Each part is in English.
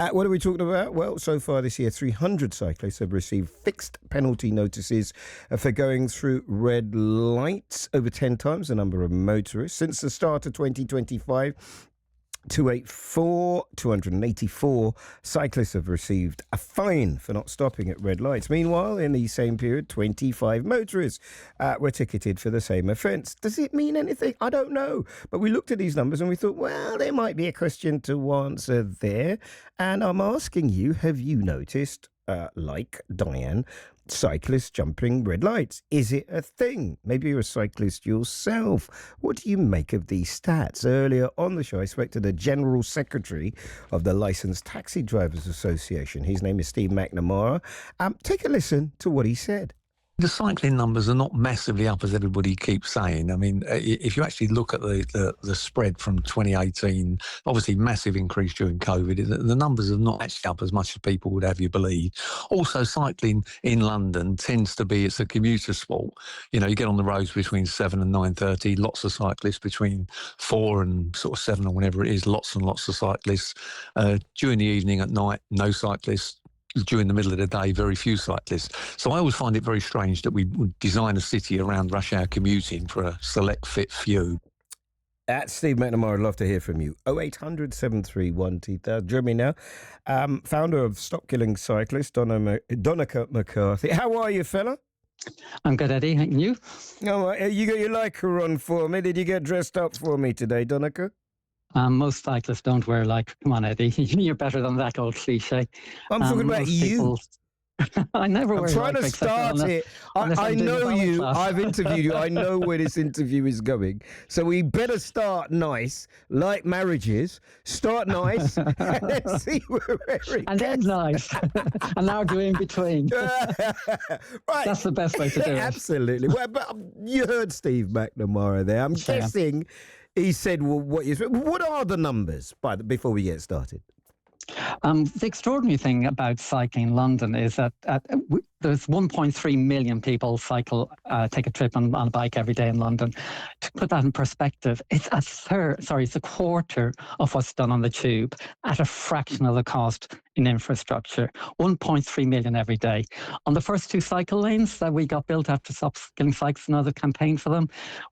What are we talking about? Well, so far this year, 300 cyclists have received fixed penalty notices for going through red lights, over 10 times the number of motorists. Since the start of 2025, 284 cyclists have received a fine for not stopping at red lights. Meanwhile, in the same period, 25 motorists were ticketed for the same offence. Does it mean anything? I don't know. But we looked at these numbers and we thought, well, there might be a question to answer there. And I'm asking you, have you noticed, like Diane, cyclists jumping red lights? Is it a thing? Maybe you're a cyclist yourself. What do you make of these stats? Earlier on the show, I spoke to the General Secretary of the Licensed Taxi Drivers Association. His name is Steve McNamara. Take a listen to what he said. The cycling numbers are not massively up, as everybody keeps saying. I mean, if you actually look at the spread from 2018, obviously massive increase during COVID, the numbers are not actually up as much as people would have you believe. Also, cycling in London tends to be, it's a commuter sport. You know, you get on the roads between 7 and 9:30, lots of cyclists between 4 and sort of 7 or whenever it is, lots and lots of cyclists. During the evening, at night, no cyclists. During the middle of the day, very few cyclists. So I always find it very strange that we would design a city around rush hour commuting for a select fit few. At Steve McNamara, I'd love to hear from you. 0800 731 2000. Join me now. Founder of Stop Killing Cyclists, Donnachadh McCarthy. How are you, fella? I'm good, Eddie. And you? Oh, you got your lycra on for me. Did you get dressed up for me today, Donnachadh? Most cyclists don't wear lycra. Come on, Eddie. You're better than that old cliche. I'm talking about you. I never wear lycra. I'm trying to start it. I know you. I've interviewed you. I know where this interview is going. So we better start nice, like marriages. Start nice and then see where it and then nice. And argue in between. Right. That's the best way to do it. Absolutely. Well, but you heard Steve McNamara there. I'm guessing he said, well, what are the numbers before we get started? The extraordinary thing about cycling in London is that there's 1.3 million people take a trip on a bike every day in London. To put that in perspective, it's a quarter of what's done on the tube at a fraction of the cost in infrastructure. 1.3 million every day. On the first 2 cycle lanes that we got built after Stop Killing Cyclists, another campaign for them,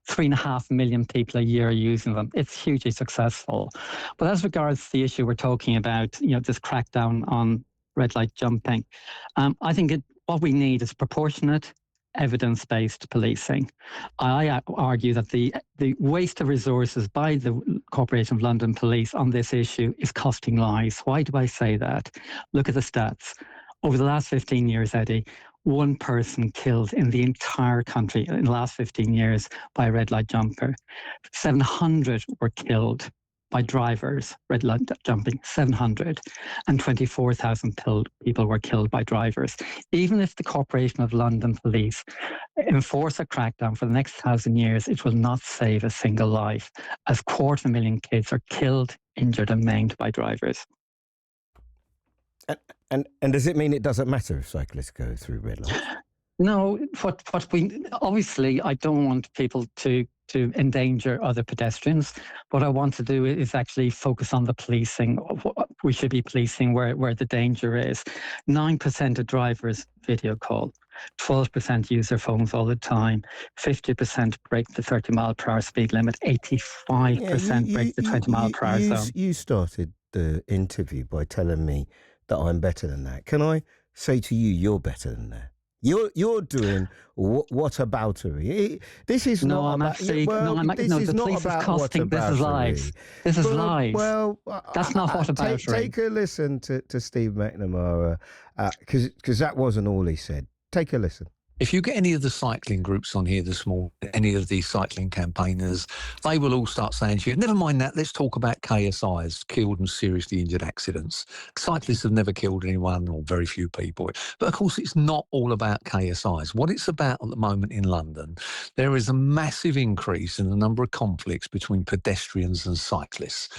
3.5 million people a year are using them. It's hugely successful. But as regards the issue we're talking about, this crackdown on red light jumping, I think what we need is proportionate, evidence-based policing. I argue that the waste of resources by the Corporation of London Police on this issue is costing lives. Why do I say that? Look at the stats. Over the last 15 years, Eddie, one person killed in the entire country in the last 15 years by a red light jumper. 700 were killed by drivers, red light jumping, 700, and 24,000 people were killed by drivers. Even if the Corporation of London Police enforce a crackdown for the next 1,000 years, it will not save a single life, as 250,000 kids are killed, injured and maimed by drivers. And does it mean it doesn't matter if cyclists go through red lights? No, obviously I don't want people to endanger other pedestrians. What I want to do is actually focus on the policing. We should be policing where the danger is. 9% of drivers video call. 12% use their phones all the time. 50% break the 30 mile per hour speed limit. 85% break the 20 mile per hour zone. You started the interview by telling me that I'm better than that. Can I say to you, you're better than that? You're doing whataboutery. This is not about. The police is costing. This is lies. This is lies. Well, that's not whataboutery. Take a listen to Steve McNamara, because that wasn't all he said. Take a listen. If you get any of the cycling groups on here this morning, any of the cycling campaigners, they will all start saying to you, never mind that, let's talk about KSIs, killed and seriously injured accidents. Cyclists have never killed anyone or very few people. But of course, it's not all about KSIs. What it's about at the moment in London, there is a massive increase in the number of conflicts between pedestrians and cyclists.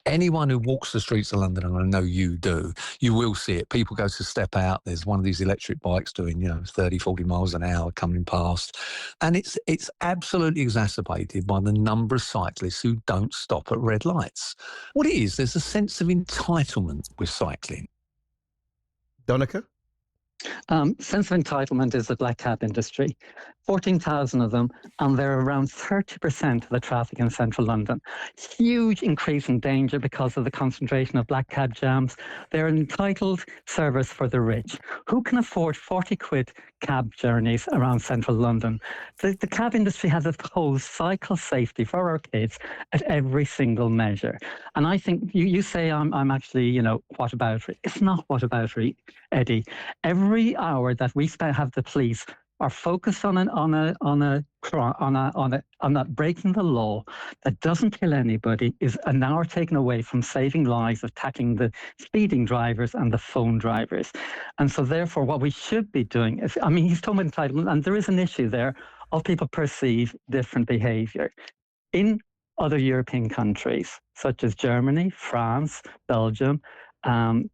Anyone who walks the streets of London, and I know you do, you will see it. People go to step out. There's one of these electric bikes doing, 30, 40 miles an hour coming past. And it's absolutely exacerbated by the number of cyclists who don't stop at red lights. What it is, there's a sense of entitlement with cycling. Donnachadh? Sense of entitlement is the black cab industry. 14,000 of them, and they're around 30% of the traffic in central London. Huge increase in danger because of the concentration of black cab jams. They're an entitled service for the rich. Who can afford 40 quid cab journeys around central London? The cab industry has opposed cycle safety for our kids at every single measure. And I think you say I'm actually, whataboutery. It's not whataboutery, Eddie. Every hour that we have the police are focused on that breaking the law that doesn't kill anybody is an hour taken away from saving lives, of tackling the speeding drivers and the phone drivers. And so therefore what we should be doing is, he's talking about entitlement, and there is an issue there of people perceive different behaviour. In other European countries, such as Germany, France, Belgium,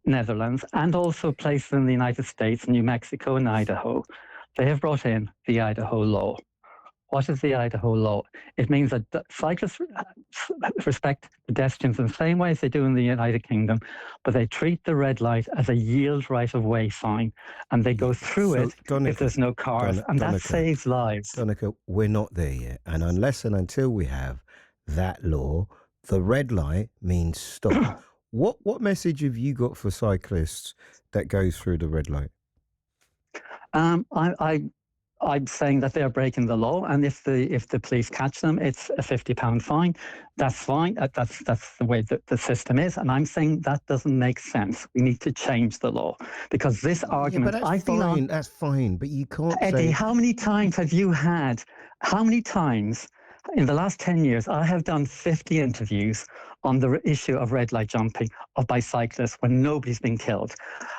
Netherlands, and also places in the United States, New Mexico and Idaho, they have brought in the Idaho law. What is the Idaho law? It means that cyclists respect pedestrians in the same way as they do in the United Kingdom, but they treat the red light as a yield right-of-way sign, and they go through it if there's no cars, and that saves lives. Donnachadh, we're not there yet, and unless and until we have that law, the red light means stop. What message have you got for cyclists that goes through the red light? I'm saying that they're breaking the law, and if the police catch them, it's a £50 fine. That's fine. That's the way that the system is. And I'm saying that doesn't make sense. We need to change the law, because this argument. Yeah, but that's fine. But you can't. Eddie, how many times have you had? How many times in the last 10 years I have done 50 interviews on the issue of red light jumping by cyclists when nobody's been killed?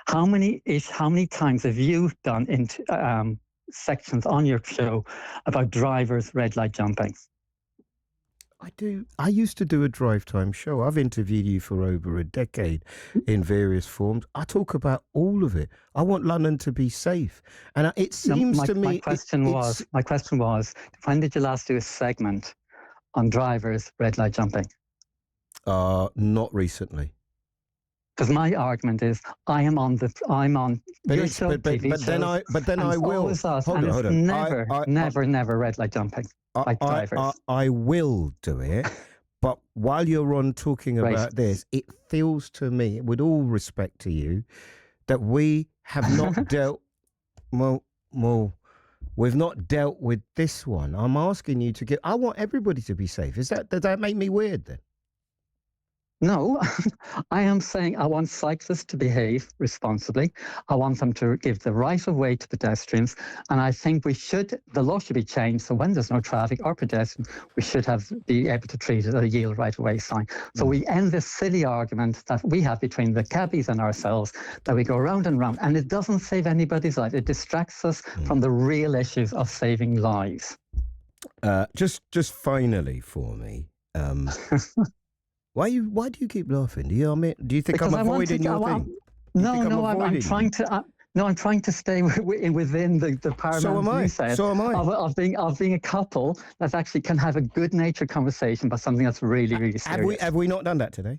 How many times have you done into sections on your show about drivers red light jumping? I do. I used to do a drive time show. I've interviewed you for over a decade in various forms. I talk about all of it. I want London to be safe, and it seems to me. My question was, when did you last do a segment on drivers red light jumping? Not recently. Because my argument is, I'm on your show, TV shows, but then I will. Hold on. Never red light jumping by drivers. I will do it, but while you're on talking about this, it feels to me, with all respect to you, that we have not dealt. Well, we've not dealt with this one. I'm asking you to give. I want everybody to be safe. Does that make me weird then? No, I am saying I want cyclists to behave responsibly. I want them to give the right of way to pedestrians. And I think the law should be changed. So when there's no traffic or pedestrians, we should be able to treat it as a yield right of way sign. So we end this silly argument that we have between the cabbies and ourselves, that we go round and round, and it doesn't save anybody's life. It distracts us from the real issues of saving lives. Just finally for me, Why do you keep laughing? Do you think I'm avoiding your thing? No, I'm trying to stay within the parameters you said. So am I. Of being a couple that actually can have a good-natured conversation about something that's really, really serious. Have we not done that today?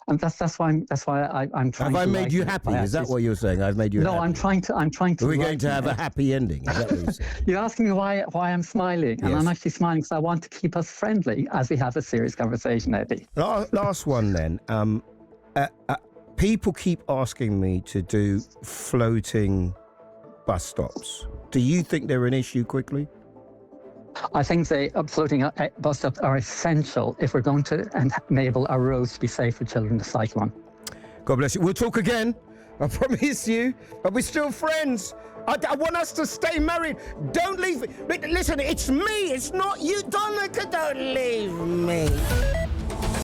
And that's why I'm trying. Have I made you happy? Is that what you're saying? I've made you happy. No, I'm trying to. Are we going to have a happy ending? Is that what you're saying? You're asking me why I'm smiling, and I'm actually smiling because I want to keep us friendly as we have a serious conversation, Eddie. Last one then. People keep asking me to do floating bus stops. Do you think they're an issue quickly? I think floating bus stops are essential if we're going to enable our roads to be safe for children to cycle on. God bless you. We'll talk again. I promise you. But we're still friends. I want us to stay married. Don't leave me. Listen, it's me. It's not you. Donnachadh, don't leave me.